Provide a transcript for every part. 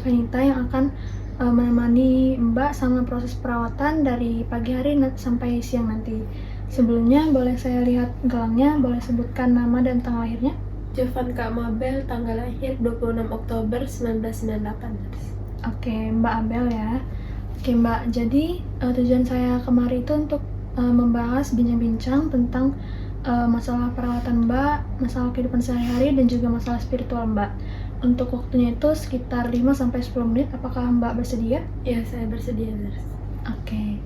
Vanita yang akan menemani Mbak sama proses perawatan dari pagi hari sampai siang nanti. Sebelumnya boleh saya lihat gelangnya, boleh sebutkan nama dan tanggal lahirnya? Jovanka Mabel, tanggal lahir 26 Oktober 1998. Oke, Mbak Abel ya. Oke Mbak, jadi tujuan saya kemari itu untuk membahas bincang-bincang tentang masalah perawatan Mbak, masalah kehidupan sehari-hari dan juga masalah spiritual Mbak. Untuk waktunya itu sekitar 5-10 menit, apakah Mbak bersedia? Ya, saya bersedia, nurse. Oke.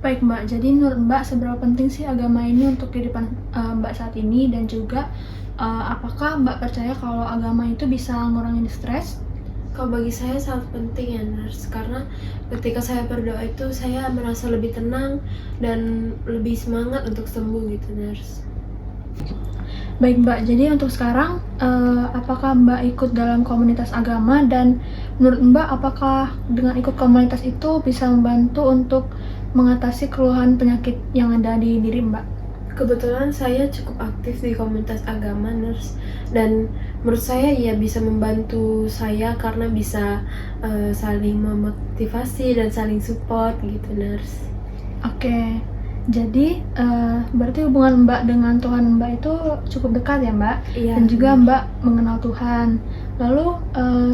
Baik Mbak, jadi menurut Mbak seberapa penting sih agama ini untuk kehidupan Mbak saat ini, dan juga apakah Mbak percaya kalau agama itu bisa ngurangin stres? Kalau bagi saya sangat penting ya, nurse, karena ketika saya berdoa itu saya merasa lebih tenang dan lebih semangat untuk sembuh gitu, nurse. Baik Mbak, jadi untuk sekarang apakah Mbak ikut dalam komunitas agama, dan menurut Mbak apakah dengan ikut komunitas itu bisa membantu untuk mengatasi keluhan penyakit yang ada di diri Mbak? Kebetulan saya cukup aktif di komunitas agama, nurse, dan menurut saya ya bisa membantu saya karena bisa saling memotivasi dan saling support gitu, nurse. Oke, jadi berarti hubungan Mbak dengan Tuhan Mbak itu cukup dekat ya Mbak? Iya. Dan juga Mbak mengenal Tuhan. Lalu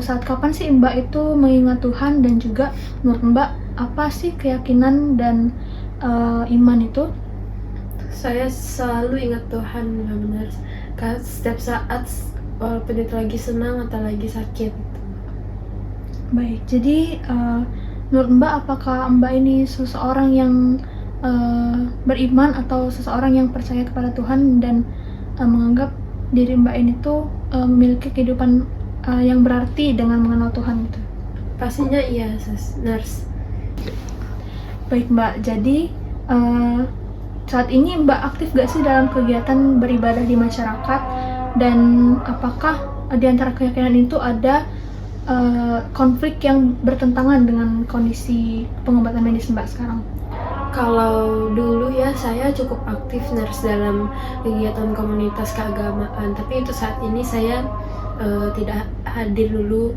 saat kapan sih Mbak itu mengingat Tuhan, dan juga menurut Mbak apa sih keyakinan dan iman itu? Saya selalu ingat Tuhan, benar-benar. Setiap saat, walaupun itu lagi senang atau lagi sakit. Baik, jadi menurut Mbak apakah Mbak ini seseorang yang beriman atau seseorang yang percaya kepada Tuhan dan menganggap diri Mbak ini tuh memiliki kehidupan yang berarti dengan mengenal Tuhan gitu? Pastinya iya, nurse. Baik Mbak, jadi saat ini Mbak aktif gak sih dalam kegiatan beribadah di masyarakat, dan apakah di antara keyakinan itu ada konflik yang bertentangan dengan kondisi pengobatan medis Mbak sekarang? Kalau dulu ya saya cukup aktif, nurse, dalam kegiatan komunitas keagamaan, tapi itu saat ini saya tidak hadir dulu.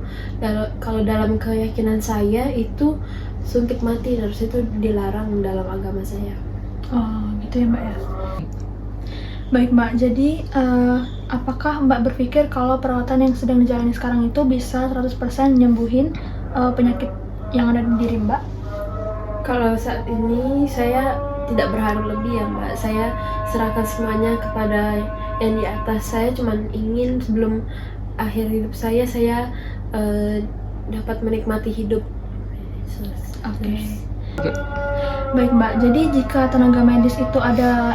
Kalau dalam keyakinan saya itu suntik mati, nurse, itu dilarang dalam agama saya. Oh gitu ya Mbak ya. Baik Mbak, jadi apakah Mbak berpikir kalau perawatan yang sedang dijalani sekarang itu bisa 100% nyembuhin penyakit yang ada di diri Mbak? Kalau saat ini saya tidak berharap lebih ya Mbak. Saya serahkan semuanya kepada yang di atas. Saya cuma ingin sebelum akhir hidup saya dapat menikmati hidup. Oke. Baik Mbak, jadi jika tenaga medis itu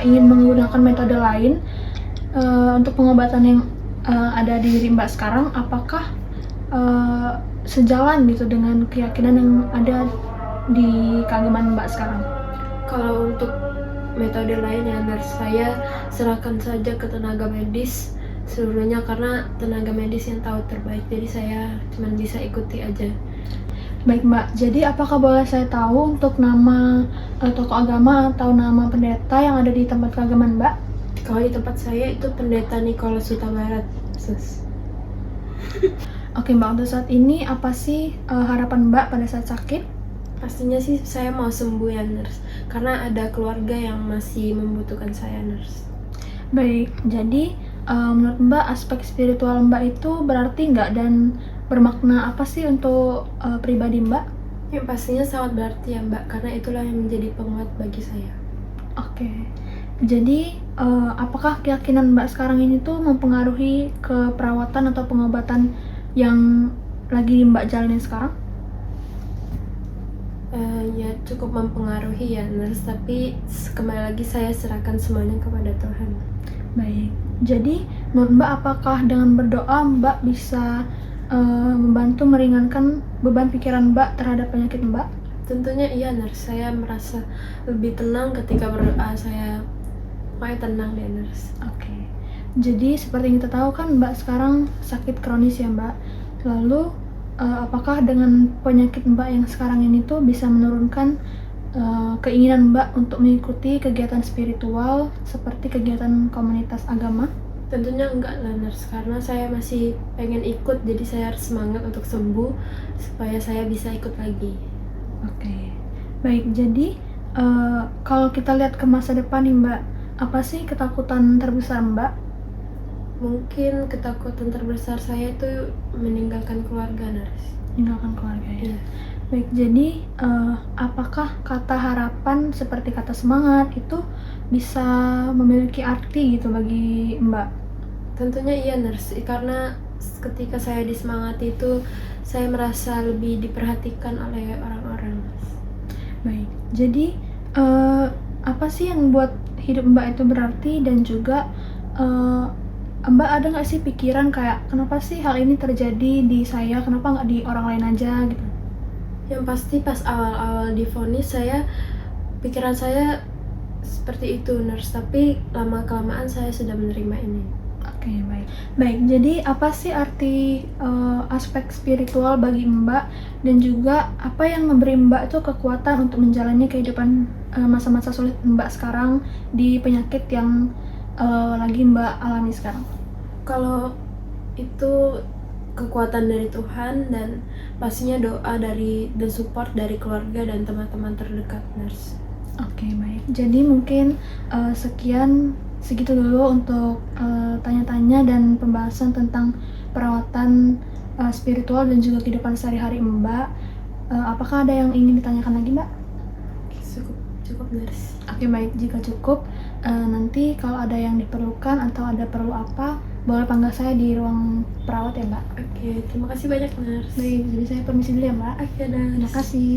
ingin menggunakan metode lain untuk pengobatan yang ada di diri Mbak sekarang, apakah sejalan gitu dengan keyakinan yang ada di keagamaan Mbak sekarang? Kalau untuk metode lain ya, nurse, saya serahkan saja ke tenaga medis seluruhnya, karena tenaga medis yang tahu terbaik, jadi saya cuma bisa ikuti aja. Baik Mbak, jadi apakah boleh saya tahu untuk nama tokoh agama atau nama pendeta yang ada di tempat keagamaan Mbak? Kalau di tempat saya itu Pendeta Nicholas Hutabarat, sus. Oke Mbak, untuk saat ini apa sih harapan Mbak pada saat sakit? Pastinya sih saya mau sembuh ya, nurse, karena ada keluarga yang masih membutuhkan saya, nurse. Baik, jadi menurut Mbak aspek spiritual Mbak itu berarti nggak, dan bermakna apa sih untuk pribadi Mbak? Yang pastinya sangat berarti ya Mbak, karena itulah yang menjadi penguat bagi saya. Oke, jadi apakah keyakinan Mbak sekarang ini tuh mempengaruhi ke perawatan atau pengobatan yang lagi Mbak jalani sekarang? Ya cukup mempengaruhi ya, nurse, tapi kembali lagi saya serahkan semuanya kepada Tuhan. Baik, jadi menurut Mbak apakah dengan berdoa Mbak bisa membantu meringankan beban pikiran Mbak terhadap penyakit Mbak? Tentunya iya, nurse. Saya merasa lebih tenang ketika berdoa. Saya pokoknya tenang deh, nurse. Oke, jadi seperti yang kita tahu kan Mbak sekarang sakit kronis ya Mbak. Lalu apakah dengan penyakit Mbak yang sekarang ini tuh bisa menurunkan keinginan Mbak untuk mengikuti kegiatan spiritual seperti kegiatan komunitas agama? Tentunya enggak lah nurse, karena saya masih pengen ikut, jadi saya harus semangat untuk sembuh supaya saya bisa ikut lagi. Oke, baik. Jadi kalau kita lihat ke masa depan nih Mbak, apa sih ketakutan terbesar Mbak? Mungkin ketakutan terbesar saya itu meninggalkan keluarga nurse. Meninggalkan keluarga ya. Iya. Baik, jadi apakah kata harapan seperti kata semangat itu bisa memiliki arti gitu bagi Mbak? Tentunya iya nurse, karena ketika saya disemangati itu saya merasa lebih diperhatikan oleh orang-orang. Baik, jadi apa sih yang buat hidup Mbak itu berarti, dan juga Mbak ada nggak sih pikiran kayak kenapa sih hal ini terjadi di saya, kenapa nggak di orang lain aja gitu? Yang pasti pas awal-awal divonis pikiran saya seperti itu nurse, tapi lama-kelamaan saya sudah menerima ini. Oke, baik. Baik, jadi apa sih arti aspek spiritual bagi Mbak, dan juga apa yang memberi Mbak itu kekuatan untuk menjalani kehidupan masa-masa sulit Mbak sekarang di penyakit yang lagi Mbak alami sekarang? Kalau itu kekuatan dari Tuhan dan pastinya doa dan support dari keluarga dan teman-teman terdekat nurse. Oke, baik. Jadi mungkin segitu dulu untuk tanya-tanya dan pembahasan tentang perawatan spiritual dan juga kehidupan sehari-hari Mbak. Apakah ada yang ingin ditanyakan lagi Mbak? Cukup nurse. Oke, baik. Jika cukup, nanti kalau ada yang diperlukan atau ada perlu apa, boleh panggil saya di ruang perawat ya Mbak. Oke, terima kasih banyak nurse. Baik, jadi saya permisi dulu ya Mbak. Oke nurse. Terima kasih.